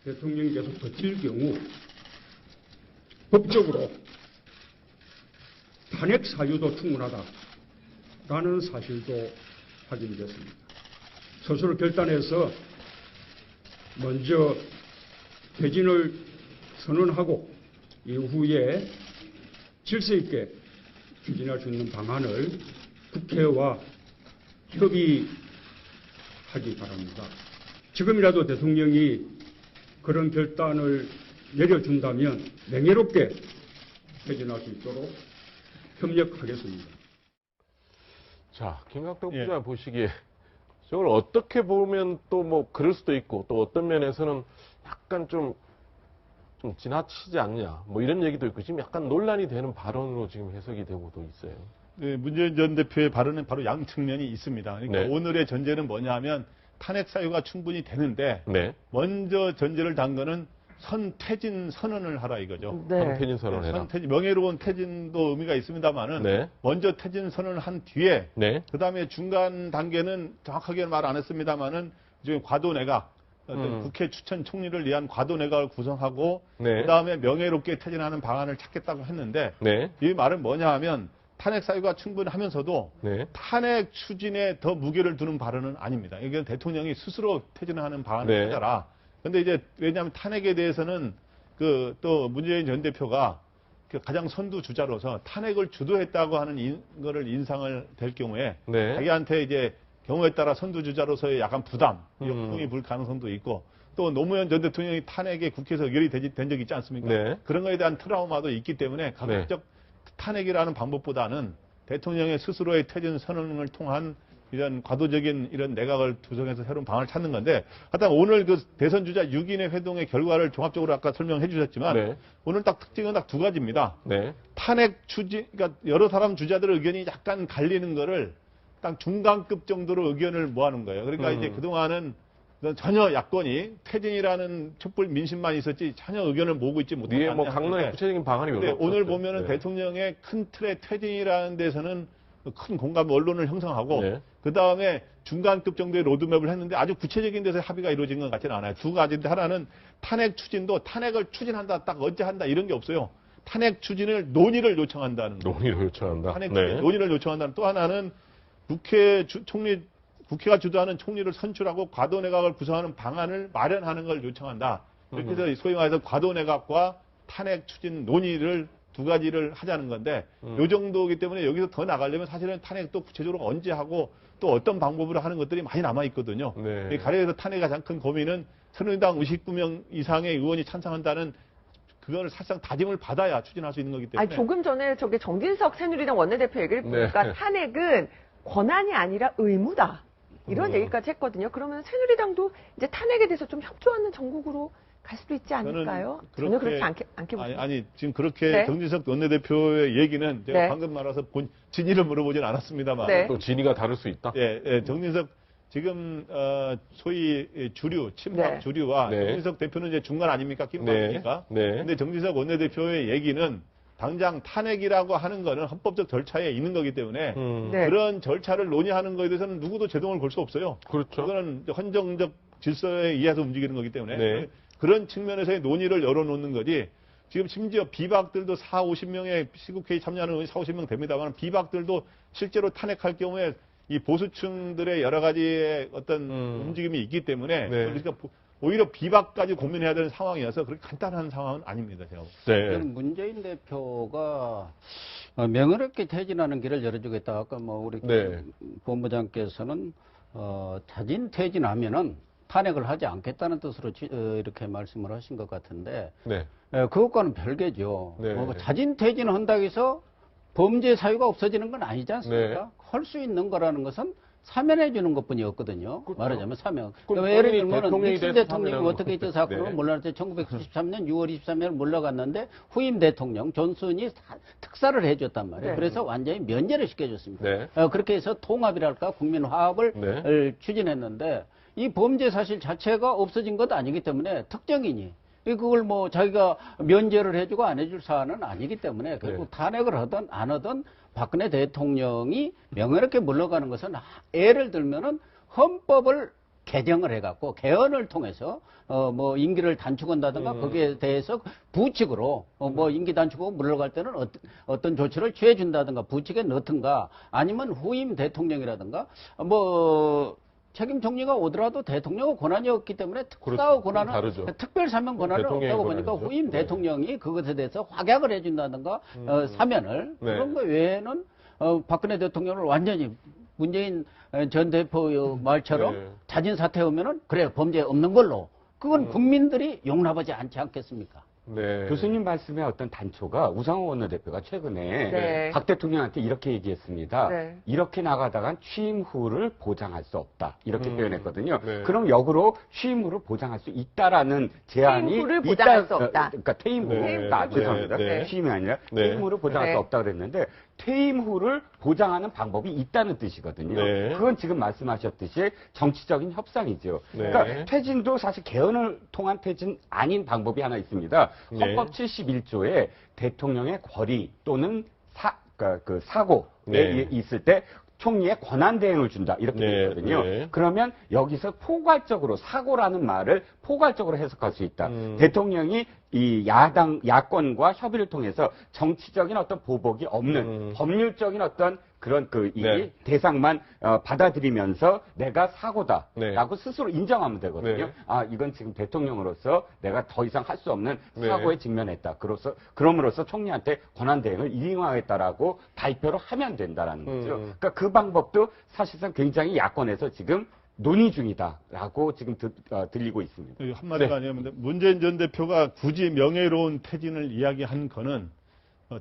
대통령이 계속 버틸 경우 법적으로 탄핵 사유도 충분하다라는 사실도 확인이 됐습니다. 스스로 결단해서 먼저 퇴진을 선언하고 이후에 질서 있게 추진할 수 있는 방안을 국회와 협의하기 바랍니다. 지금이라도 대통령이 그런 결단을 내려준다면 명예롭게 퇴진할 수 있도록 협력하겠습니다. 자, 김각덕 부장 보시기에 저걸 어떻게 보면 또 뭐 그럴 수도 있고 또 어떤 면에서는 약간 좀 지나치지 않냐 뭐 이런 얘기도 있고 지금 약간 논란이 되는 발언으로 지금 해석이 되고도 있어요. 네, 문재인 전 대표의 발언은 바로 양 측면이 있습니다. 그러니까 네. 오늘의 전제는 뭐냐면 탄핵 사유가 충분히 되는데 네. 먼저 전제를 단 거는 선퇴진 선언을 하라 이거죠. 네. 선퇴진 선언을 해라. 선퇴진, 명예로운 퇴진도 의미가 있습니다만은 네. 먼저 퇴진 선언을 한 뒤에 네. 그다음에 중간 단계는 정확하게 말 안 했습니다만은 지금 과도내각 국회 추천 총리를 위한 과도내각을 구성하고 네. 그다음에 명예롭게 퇴진하는 방안을 찾겠다고 했는데 네. 이 말은 뭐냐 하면 탄핵 사유가 충분하면서도 네. 탄핵 추진에 더 무게를 두는 발언은 아닙니다. 이게 대통령이 스스로 퇴진하는 방안을 네. 찾아라. 근데 이제 왜냐하면 탄핵에 대해서는 또 문재인 전 대표가 가장 선두 주자로서 탄핵을 주도했다고 하는 거를 인상을 될 경우에 네. 자기한테 이제 경우에 따라 선두 주자로서의 약간 부담, 역풍이 불 가능성도 있고 또 노무현 전 대통령이 탄핵에 국회에서 의결이 된 적이 있지 않습니까? 네. 그런 거에 대한 트라우마도 있기 때문에 가급적 탄핵이라는 방법보다는 대통령의 스스로의 퇴진 선언을 통한 이런 과도적인 이런 내각을 구성해서 새로운 방안을 찾는 건데, 하여튼 오늘 그 대선 주자 6인의 회동의 결과를 종합적으로 아까 설명해 주셨지만, 네. 오늘 딱 특징은 딱 두 가지입니다. 네. 탄핵 추진, 그러니까 여러 사람 주자들의 의견이 약간 갈리는 거를 딱 중간급 정도로 의견을 모아놓은 거예요. 그러니까 이제 그동안은 전혀 야권이 퇴진이라는 촛불 민심만 있었지 전혀 의견을 모으고 있지 못한 위에 뭐 강론의 구체적인 방안이 근데 별로 오늘 없었죠. 보면은 네. 대통령의 큰 틀의 퇴진이라는 데서는 큰 공감 언론을 형성하고 네. 그 다음에 중간급 정도의 로드맵을 했는데 아주 구체적인 데서 합의가 이루어진 것 같지는 않아요. 두 가지인데 하나는 탄핵 추진도 탄핵을 추진한다 딱 언제 한다 이런 게 없어요. 탄핵 추진을 논의를 요청한다는 거. 논의를 요청한다. 탄핵 네. 추진 논의를 요청한다는 또 하나는 국회가 주도하는 총리를 선출하고 과도내각을 구성하는 방안을 마련하는 걸 요청한다. 이렇게 해서 소위 말해서 과도내각과 탄핵 추진 논의를 두 가지를 하자는 건데 요 정도이기 때문에 여기서 더 나가려면 사실은 탄핵도 구체적으로 언제 하고 또 어떤 방법으로 하는 것들이 많이 남아 있거든요. 네. 가령에서 탄핵의 가장 큰 고민은 새누리당 59명 이상의 의원이 찬성한다는 그거를 사실상 다짐을 받아야 추진할 수 있는 거기 때문에. 아니, 조금 전에 저게 정진석 새누리당 원내대표 얘기를 보니까 네. 탄핵은 권한이 아니라 의무다. 이런 얘기까지 했거든요. 그러면 새누리당도 이제 탄핵에 대해서 좀 협조하는 정국으로 갈 수도 있지 않을까요? 전혀 그렇지 않게 보시나요? 아니, 지금 그렇게 네. 정진석 원내대표의 얘기는 제가 네. 방금 말해서 진위를 물어보진 않았습니다만. 네. 또 진위가 다를 수 있다. 정진석 지금 소위 주류, 친박 네. 주류와 네. 정진석 대표는 이제 중간 아닙니까? 낀박이니까. 네. 근데 정진석 원내대표의 얘기는 당장 탄핵이라고 하는 거는 헌법적 절차에 있는 거기 때문에 네. 그런 절차를 논의하는 거에 대해서는 누구도 제동을 걸 수 없어요. 그렇죠. 그거는 헌정적 질서에 의해서 움직이는 거기 때문에 네. 그런 측면에서의 논의를 열어놓는 거지. 지금 심지어 비박들도 50명의 시국회의 참여하는 의원이 50명 됩니다만 비박들도 실제로 탄핵할 경우에 이 보수층들의 여러 가지의 어떤 움직임이 있기 때문에 네. 그러니까 오히려 비박까지 고민해야 되는 상황이어서 그렇게 간단한 상황은 아닙니다. 제가. 네. 저는 문재인 대표가 명예롭게 퇴진하는 길을 열어주겠다. 아까 뭐 우리 네. 본부장께서는 자진 퇴진하면은 탄핵을 하지 않겠다는 뜻으로 이렇게 말씀을 하신 것 같은데 네. 그것과는 별개죠. 네. 자진 퇴진한다고 해서 범죄 사유가 없어지는 건 아니지 않습니까? 네. 할 수 있는 거라는 것은 사면해 주는 것뿐이었거든요. 그렇죠. 말하자면 사면. 그럼 예를 본인이 들면 대통령이 닉슨 돼서 대통령이 사면하는 어떻게 이 거죠. 사건을 네. 몰랐을 때 1993년 6월 23일 물러갔는데 후임 대통령 존슨이 특사를 해줬단 말이에요. 네. 그래서 완전히 면제를 시켜줬습니다. 네. 그렇게 해서 통합이랄까 국민 화합을 네. 추진했는데 이 범죄 사실 자체가 없어진 것 아니기 때문에 특정인이 그걸 뭐 자기가 면제를 해주고 안 해줄 사안은 아니기 때문에 결국 탄핵을 하든 안 하든 박근혜 대통령이 명예롭게 물러가는 것은 예를 들면은 헌법을 개정을 해갖고 개헌을 통해서 뭐 임기를 단축한다든가 거기에 대해서 부칙으로 뭐 임기 단축하고 물러갈 때는 어떤 조치를 취해준다든가 부칙에 넣든가 아니면 후임 대통령이라든가 뭐 책임 총리가 오더라도 대통령의 권한이 없기 때문에 특사의 권한은 다르죠. 특별 사면 권한은 대통령의 없다고 보니까 권한이죠. 후임 네. 대통령이 그것에 대해서 확약을 해준다든가 사면을 네. 그런 거 외에는 박근혜 대통령을 완전히 문재인 전 대표의 말처럼 네. 자진 사퇴하면은 그래 범죄 없는 걸로 그건 국민들이 용납하지 않지 않겠습니까? 네. 교수님 말씀의 어떤 단초가 우상호 원내대표가 최근에 네. 박 대통령한테 이렇게 얘기했습니다. 네. 이렇게 나가다간 취임 후를 보장할 수 없다. 이렇게 표현했거든요. 네. 그럼 역으로 취임 후를 보장할 수 있다라는 제안이 퇴임 후를 보장할 수 없다. 그러니까 퇴임 후. 네. 죄송합니다. 네. 취임이 아니라 네. 퇴임 후를 보장할 네. 수 없다 그랬는데 퇴임 후를 보장하는 방법이 있다는 뜻이거든요. 네. 그건 지금 말씀하셨듯이 정치적인 협상이죠. 네. 그러니까 퇴진도 사실 개헌을 통한 퇴진 아닌 방법이 하나 있습니다. 네. 헌법 71조에 대통령의 권리 또는 그 사고에 네. 있을 때 총리의 권한 대행을 준다 이렇게 네, 되어 있거든요. 네. 그러면 여기서 포괄적으로 사고라는 말을 포괄적으로 해석할 수 있다. 대통령이 이 야권과 협의를 통해서 정치적인 어떤 보복이 없는 법률적인 어떤 그런 이 네. 대상만 받아들이면서 내가 사고다라고 네. 스스로 인정하면 되거든요. 네. 아 이건 지금 대통령으로서 내가 더 이상 할 수 없는 네. 사고에 직면했다. 그럼으로써 총리한테 권한 대행을 이행하겠다라고 발표를 하면 된다라는 거죠. 그러니까 그 방법도 사실상 굉장히 야권에서 지금 논의 중이다라고 지금 들리고 있습니다. 한마디가 아니었는데 문재인 전 대표가 굳이 명예로운 퇴진을 이야기한 거는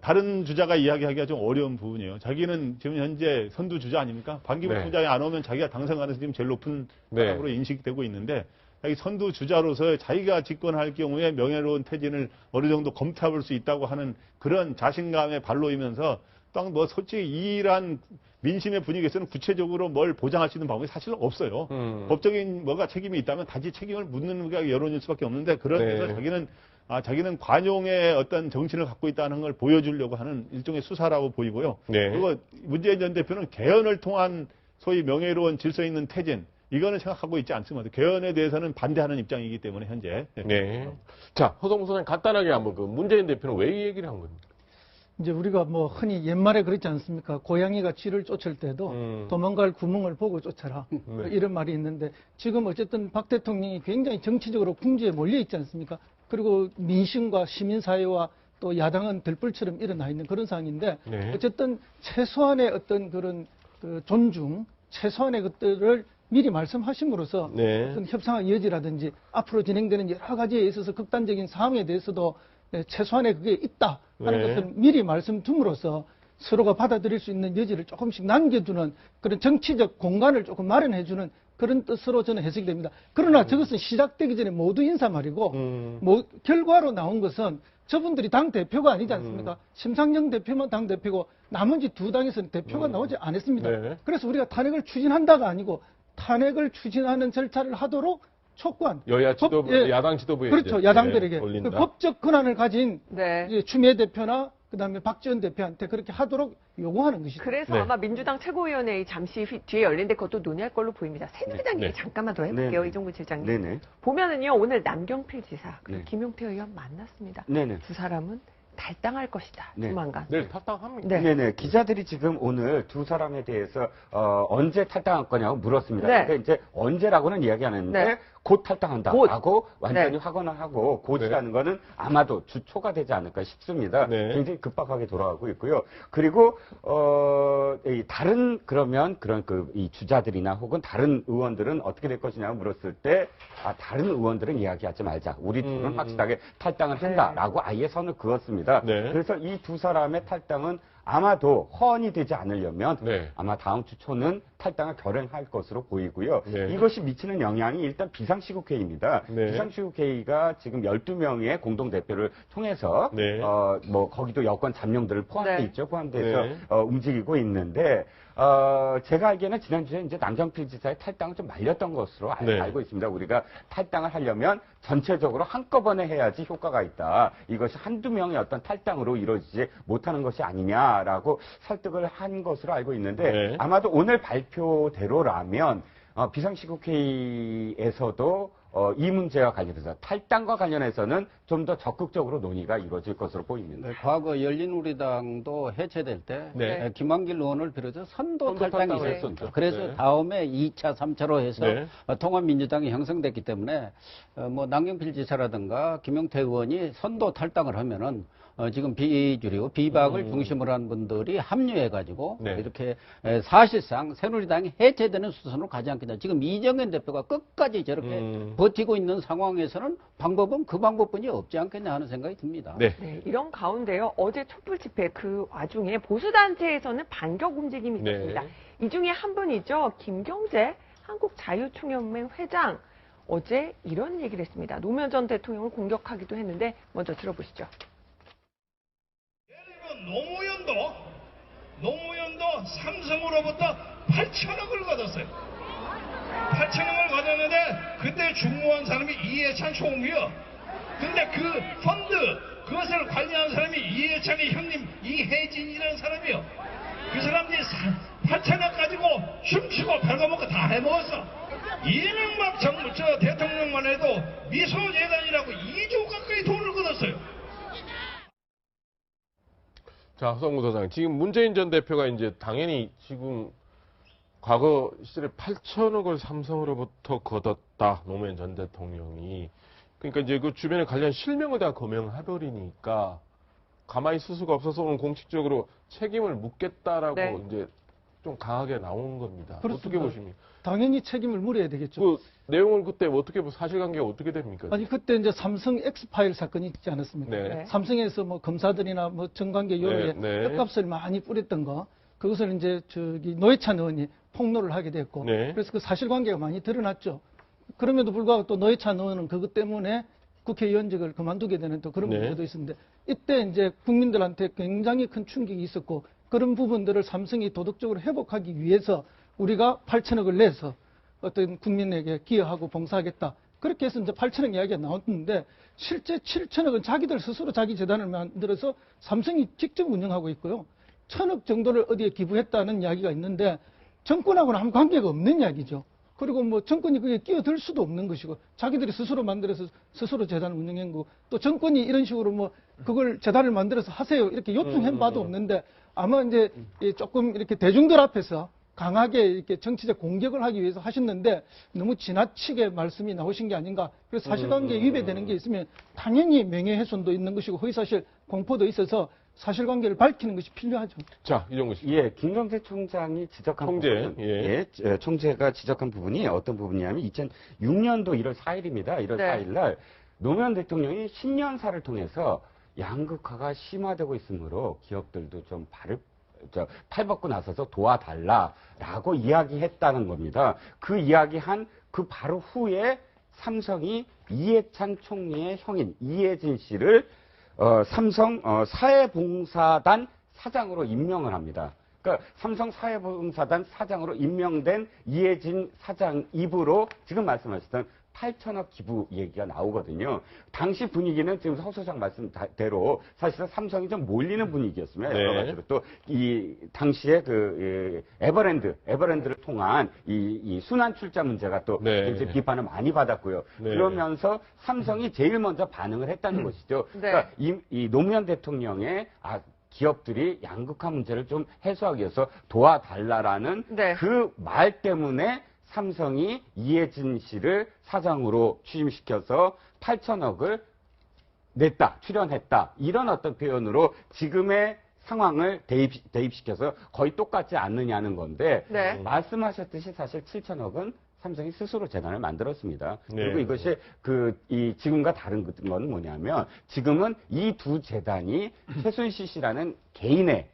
다른 주자가 이야기하기가 좀 어려운 부분이에요. 자기는 지금 현재 선두 주자 아닙니까? 반기문 네. 총장이 안 오면 자기가 당선 가능성이 지금 제일 높은 네. 사람으로 인식되고 있는데 자기 선두 주자로서 자기가 집권할 경우에 명예로운 퇴진을 어느 정도 검토해볼 수 있다고 하는 그런 자신감에 발로이면서 딱 뭐 솔직히 이러한 민심의 분위기에서는 구체적으로 뭘 보장할 수 있는 방법이 사실 없어요. 법적인 뭐가 책임이 있다면 다시 책임을 묻는 게 여론일 수밖에 없는데 그런 데서 네. 자기는 관용의 어떤 정신을 갖고 있다는 걸 보여주려고 하는 일종의 수사라고 보이고요. 네. 그리고 문재인 전 대표는 개헌을 통한 소위 명예로운 질서 있는 퇴진 이거는 생각하고 있지 않습니다. 개헌에 대해서는 반대하는 입장이기 때문에 현재. 네. 자, 허성무 소장님 간단하게 한번 그 문재인 대표는 왜 이 얘기를 한 겁니까? 이제 우리가 뭐 흔히 옛말에 그랬지 않습니까? 고양이가 쥐를 쫓을 때도 도망갈 구멍을 보고 쫓아라. 네. 이런 말이 있는데 지금 어쨌든 박 대통령이 굉장히 정치적으로 궁지에 몰려 있지 않습니까? 그리고 민심과 시민사회와 또 야당은 들불처럼 일어나 있는 그런 상황인데 네. 어쨌든 최소한의 어떤 그런 그 존중, 최소한의 것들을 미리 말씀하심으로써 네. 어떤 협상의 여지라든지 앞으로 진행되는 여러 가지에 있어서 극단적인 상황에 대해서도 최소한의 그게 있다 하는 네. 것을 미리 말씀tum으로써 서로가 받아들일 수 있는 여지를 조금씩 남겨두는 그런 정치적 공간을 조금 마련해주는 그런 뜻으로 저는 해석이 됩니다. 그러나 저것은 시작되기 전에 모두 인사말이고 뭐 결과로 나온 것은 저분들이 당 대표가 아니지 않습니까? 심상정 대표만 당 대표고 나머지 두 당에서는 대표가 나오지 않았습니다. 네. 그래서 우리가 탄핵을 추진한다가 아니고 탄핵을 추진하는 절차를 하도록 촉구한 여야 지도부, 예. 야당 지도부에 그렇죠. 이제, 야당들에게 올린다. 그 법적 권한을 가진 네. 이제 추미애 대표나 그다음에 박지원 대표한테 그렇게 하도록 요구하는 것이죠. 그래서 네. 아마 민주당 최고위원회의 잠시 뒤에 열린데 그것도 논의할 걸로 보입니다. 새누리당 네. 얘기 잠깐만 더 해볼게요. 네네. 이종구 실장님. 네네. 보면은요 오늘 남경필 지사 그리고 네. 김용태 의원 만났습니다. 네네. 두 사람은 탈당할 것이다. 네. 조만간. 내일 탈당합니다. 네. 네네. 기자들이 지금 오늘 두 사람에 대해서 언제 탈당할 거냐고 물었습니다. 네. 근데 이제 언제라고는 이야기 안 했는데 네. 곧 탈당한다라고 완전히 네. 확언을 하고 곧이라는 거는 아마도 주초가 되지 않을까 싶습니다. 네. 굉장히 급박하게 돌아가고 있고요. 그리고 이 다른 그러면 그런 이 주자들이나 혹은 다른 의원들은 어떻게 될 것이냐고 물었을 때 다른 의원들은 이야기하지 말자. 우리 둘은 확실하게 탈당을 네. 한다라고 아예 선을 그었습니다. 네. 그래서 이 두 사람의 탈당은 아마도 허언이 되지 않으려면 네. 아마 다음 주 초는 탈당을 결행할 것으로 보이고요. 네. 이것이 미치는 영향이 일단 비상시국회의입니다. 네. 비상시국회의가 지금 12명의 공동대표를 통해서 네. 뭐 거기도 여권 잠룡들을 포함돼 네. 있죠. 포함돼서 네. 움직이고 있는데 제가 알기에는 지난주에 이제 남경필 지사의 탈당을 좀 말렸던 것으로 네. 알고 있습니다. 우리가 탈당을 하려면 전체적으로 한꺼번에 해야지 효과가 있다. 이것이 한두 명의 어떤 탈당으로 이루어지지 못하는 것이 아니냐라고 설득을 한 것으로 알고 있는데 네. 아마도 오늘 발표대로라면 비상시국회의에서도 이 문제와 관련해서 탈당과 관련해서는 좀 더 적극적으로 논의가 이루어질 것으로 보입니다. 네, 과거 열린우리당도 해체될 때 네. 김한길 의원을 비롯해서 선도 선도 탈당이 탈당을 있었습니다. 했었죠. 그래서 네. 다음에 2차, 3차로 해서 네. 통합민주당이 형성됐기 때문에 뭐 남경필 지사라든가 김용태 의원이 선도 탈당을 하면은 지금 비주류, 비박을 중심으로 한 분들이 합류해가지고 네. 이렇게 사실상 새누리당이 해체되는 수순으로 가지 않겠다. 지금 이정현 대표가 끝까지 저렇게 버티고 있는 상황에서는 방법은 그 방법뿐이 없지 않겠냐 하는 생각이 듭니다. 네. 네, 이런 가운데요. 어제 촛불 집회 그 와중에 보수단체에서는 반격 움직임이 네. 있었습니다. 이 중에 한 분이죠. 김경재 한국자유총연맹 회장. 어제 이런 얘기를 했습니다. 노무현 전 대통령을 공격하기도 했는데 먼저 들어보시죠. 노무현도 삼성으로부터 8천억을 받았어요. 8천억을 받았는데 그때 중무한 사람이 이해찬 총리요. 근데 그 펀드 그것을 관리한 사람이 이해찬의 형님 이혜진이라는 사람이요. 그 사람들이 8천억 가지고 춤추고 별거먹고 다 해먹었어. 이명박 정부 저 대통령만 해도 미소재단이라고 2조 가까이 돈을 걷었어요. 자, 허성무 소장. 지금 문재인 전 대표가 이제 당연히 지금 과거 시절에 8천억을 삼성으로부터 걷었다. 노무현 전 대통령이. 그러니까 이제 그 주변에 관련 실명을 다 검명해버리니까 가만히 있을 수가 없어서 오늘 공식적으로 책임을 묻겠다라고 네. 이제 좀 강하게 나온 겁니다. 그렇습니다. 어떻게 보십니까? 당연히 책임을 물어야 되겠죠. 그 내용을 그때 어떻게 사실관계가 어떻게 됩니까? 아니 그때 이제 삼성 엑스파일 사건이 있지 않았습니까? 네. 네. 삼성에서 뭐 검사들이나 뭐 정관계 요리에 네. 떡값을 많이 뿌렸던 거, 그것을 이제 노회찬 의원이 폭로를 하게 됐고, 네. 그래서 그 사실관계가 많이 드러났죠. 그럼에도 불구하고 또 노회찬 의원은 그것 때문에 국회의원직을 그만두게 되는 또 그런 네. 문제도 있었는데, 이때 이제 국민들한테 굉장히 큰 충격이 있었고, 그런 부분들을 삼성이 도덕적으로 회복하기 위해서 우리가 8천억을 내서 어떤 국민에게 기여하고 봉사하겠다. 그렇게 해서 이제 8천억 이야기가 나왔는데, 실제 7천억은 자기들 스스로 자기 재단을 만들어서 삼성이 직접 운영하고 있고요. 1,000억 정도를 어디에 기부했다는 이야기가 있는데, 정권하고는 아무 관계가 없는 이야기죠. 그리고 뭐 정권이 그게 끼어들 수도 없는 것이고, 자기들이 스스로 만들어서 스스로 재단을 운영한 거고, 또 정권이 이런 식으로 뭐 그걸 재단을 만들어서 하세요 이렇게 요청한 바도 없는데, 아마 이제 조금 이렇게 대중들 앞에서 강하게 이렇게 정치적 공격을 하기 위해서 하셨는데, 너무 지나치게 말씀이 나오신 게 아닌가. 그래서 사실관계에 위배되는 게 있으면 당연히 명예훼손도 있는 것이고 허위사실 공포도 있어서 사실관계를 밝히는 것이 필요하죠. 자, 이정구 씨. 예, 김경재 총장이 지적한 총재, 부분, 예. 총재가 지적한 부분이 어떤 부분이냐면 2006년도 1월 4일입니다. 1월 네. 4일 날 노무현 대통령이 신년사를 통해서 양극화가 심화되고 있으므로 기업들도 좀 팔벗고 나서서 도와달라라고 이야기했다는 겁니다. 그 이야기한 그 바로 후에 삼성이 이해찬 총리의 형인 이해진 씨를 삼성 사회봉사단 사장으로 임명을 합니다. 그러니까 삼성 사회봉사단 사장으로 임명된 이해진 사장 입으로 지금 말씀하셨던 8천억 기부 얘기가 나오거든요. 당시 분위기는 지금 서 소장 말씀대로 사실상 삼성이 좀 몰리는 분위기였으면 여러 가지로 또 이 당시에 그 에버랜드를 통한 이 순환 출자 문제가 또 네. 굉장히 비판을 많이 받았고요. 네. 그러면서 삼성이 제일 먼저 반응을 했다는 것이죠. 네. 그러니까 이 노무현 대통령의 기업들이 양극화 문제를 좀 해소하기 위해서 도와달라라는 네. 그 말 때문에 삼성이 이해진 씨를 사장으로 취임시켜서 8천억을 냈다, 출연했다. 이런 어떤 표현으로 지금의 상황을 대입시켜서 거의 똑같지 않느냐는 건데, 네. 말씀하셨듯이 사실 7천억은 삼성이 스스로 재단을 만들었습니다. 네. 그리고 이것이 지금과 다른 건 뭐냐면, 지금은 이 두 재단이 최순실 씨라는 개인의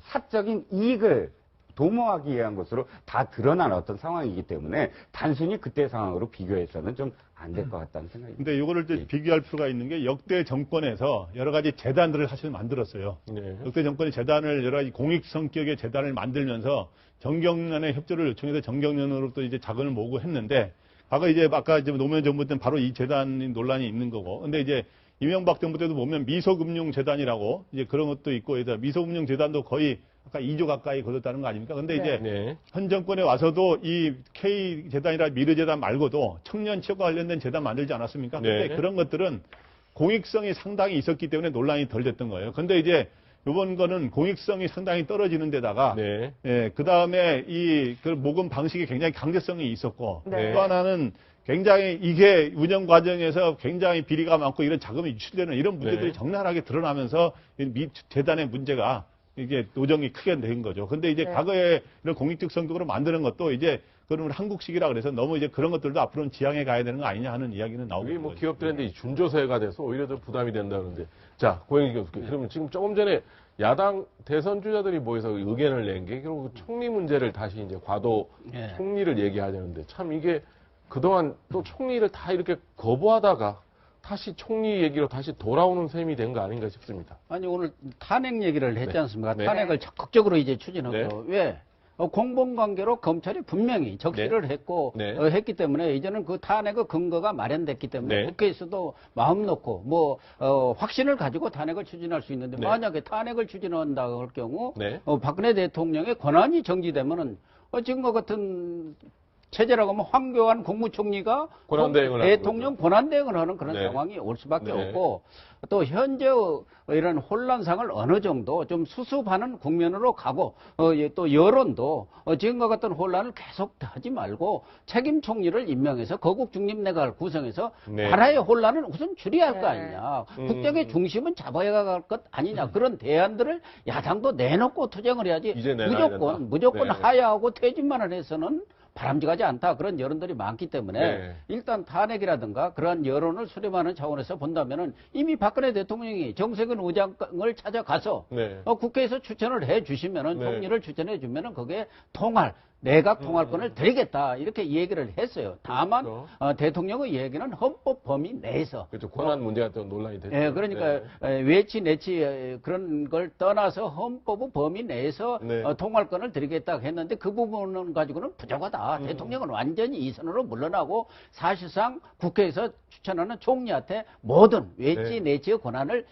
사적인 이익을 도모하기 위한 것으로 다 드러난 어떤 상황이기 때문에 단순히 그때 상황으로 비교해서는 좀 안 될 것 같다는 생각입니다. 근데 이거를 이제 비교할 필요가 있는 게 역대 정권에서 여러 가지 재단들을 사실 만들었어요. 네. 역대 정권이 재단을 여러 가지 공익 성격의 재단을 만들면서 정경련의 협조를 요청해서 정경련으로부터 이제 자금을 모으고 했는데 과거 이제 아까 이제 노무현 정부 때는 바로 이 재단 논란이 있는 거고. 근데 이제 이명박 정부 때도 보면 미소금융재단이라고 이제 그런 것도 있고, 미소금융재단도 거의 아까 2조 가까이 거뒀다는 거 아닙니까? 근데 네. 이제 네. 현 정권에 와서도 이 K재단이라 미르재단 말고도 청년 취업과 관련된 재단 만들지 않았습니까? 근데 네. 그런 것들은 공익성이 상당히 있었기 때문에 논란이 덜 됐던 거예요. 근데 이제 이번 거는 공익성이 상당히 떨어지는 데다가 네. 예, 그다음에 그 모금 방식이 굉장히 강제성이 있었고 네. 또 하나는 굉장히 이게 운영 과정에서 굉장히 비리가 많고 이런 자금이 유출되는 이런 문제들이 네. 적나라하게 드러나면서 재단의 문제가 이게 노정이 크게 된 거죠. 근데 이제 네. 과거에 이런 공익적 성격으로 만드는 것도 이제 그러면 한국식이라 그래서 너무 이제 그런 것들도 앞으로는 지양해 가야 되는 거 아니냐 하는 이야기는 나오고 이게 있는 뭐 거죠. 기업들한테 이 준조세가 돼서 오히려 더 부담이 된다는데. 자, 고영희 교수님. 그러면 지금 조금 전에 야당 대선 주자들이 모여서 의견을 낸 게 결국 총리 문제를 다시 이제 과도 예. 총리를 얘기하려는데 참 이게 그동안 또 총리를 다 이렇게 거부하다가 다시 총리 얘기로 다시 돌아오는 셈이 된 거 아닌가 싶습니다. 아니 오늘 탄핵 얘기를 했지 네. 않습니까? 네. 탄핵을 적극적으로 이제 추진하고 네. 왜? 공범관계로 검찰이 분명히 적시를 했고 네. 했기 때문에 이제는 그 탄핵의 근거가 마련됐기 때문에 네. 국회에서도 마음 놓고 확신을 가지고 탄핵을 추진할 수 있는데 네. 만약에 탄핵을 추진한다 할 경우 네. 박근혜 대통령의 권한이 정지되면은 지금과 같은 체제라고 하면 황교안 국무총리가 권한대행을 하는 대통령 권한대행을 하는 그런 네. 상황이 올 수밖에 네. 없고 또 현재 이런 혼란상을 어느 정도 좀 수습하는 국면으로 가고 또 여론도 지금과 같은 혼란을 계속 하지 말고 책임 총리를 임명해서 거국 중립 내각을 구성해서 네. 나라의 혼란을 우선 줄여야 할 거 네. 아니냐. 국정의 중심은 잡아야 할 것 아니냐. 그런 대안들을 야당도 내놓고 투쟁을 해야지 이제 내놔야 된다. 무조건 네. 하야하고 퇴진만을 해서는 바람직하지 않다. 그런 여론들이 많기 때문에 네. 일단 탄핵이라든가 그러한 여론을 수렴하는 차원에서 본다면은 이미 박근혜 대통령이 정세균 의장을 찾아가서 네. 국회에서 추천을 해 주시면은 네. 총리를 추천해 주면은 그게 내각 통할권을 드리겠다 이렇게 얘기를 했어요. 다만 그렇죠. 대통령의 얘기는 헌법 범위 내에서 그렇죠. 권한 문제가 또 논란이 됐죠. 예, 그러니까 네. 외치 내치 그런 걸 떠나서 헌법 범위 내에서 네. 통할권을 드리겠다 했는데 그 부분은 가지고는 부족하다. 대통령은 완전히 이선으로 물러나고 사실상 국회에서 추천하는 총리한테 모든 외치 네. 내치의 권한을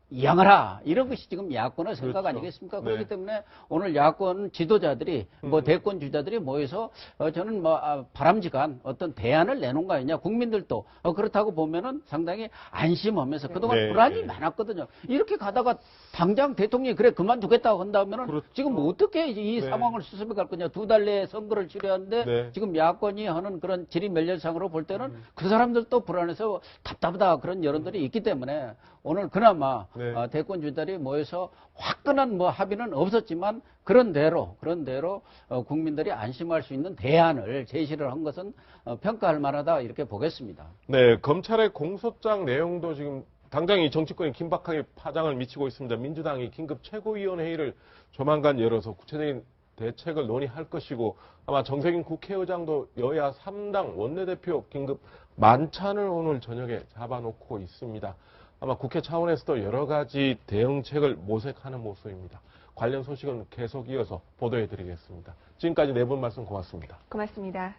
이양하라. 이런 것이 지금 야권의 생각 그렇죠. 아니겠습니까? 네. 그렇기 때문에 오늘 야권 지도자들이 대권 주자들이 모여서 저는 바람직한 어떤 대안을 내놓은 거 아니냐. 국민들도 그렇다고 보면은 상당히 안심하면서 그동안 네. 불안이 네. 많았거든요. 이렇게 가다가 당장 대통령이 그래 그만두겠다고 한다면은 그렇죠. 지금 어떻게 이 네. 상황을 수습해 갈 거냐. 2달 내에 선거를 치러야하는데 네. 지금 야권이 하는 그런 지리멸렬상으로 볼 때는 그 사람들도 불안해서 답답하다 그런 여론들이 있기 때문에 오늘 그나마 네. 대권 주자들이 모여서 화끈한 합의는 없었지만 그런 대로 국민들이 안심할 수 있는 대안을 제시를 한 것은 평가할 만하다 이렇게 보겠습니다. 네, 검찰의 공소장 내용도 지금 당장 이 정치권이 긴박하게 파장을 미치고 있습니다. 민주당이 긴급 최고위원회의를 조만간 열어서 구체적인 대책을 논의할 것이고 아마 정세균 국회의장도 여야 3당 원내대표 긴급 만찬을 오늘 저녁에 잡아놓고 있습니다. 아마 국회 차원에서도 여러 가지 대응책을 모색하는 모습입니다. 관련 소식은 계속 이어서 보도해드리겠습니다. 지금까지 네 분 말씀 고맙습니다. 고맙습니다.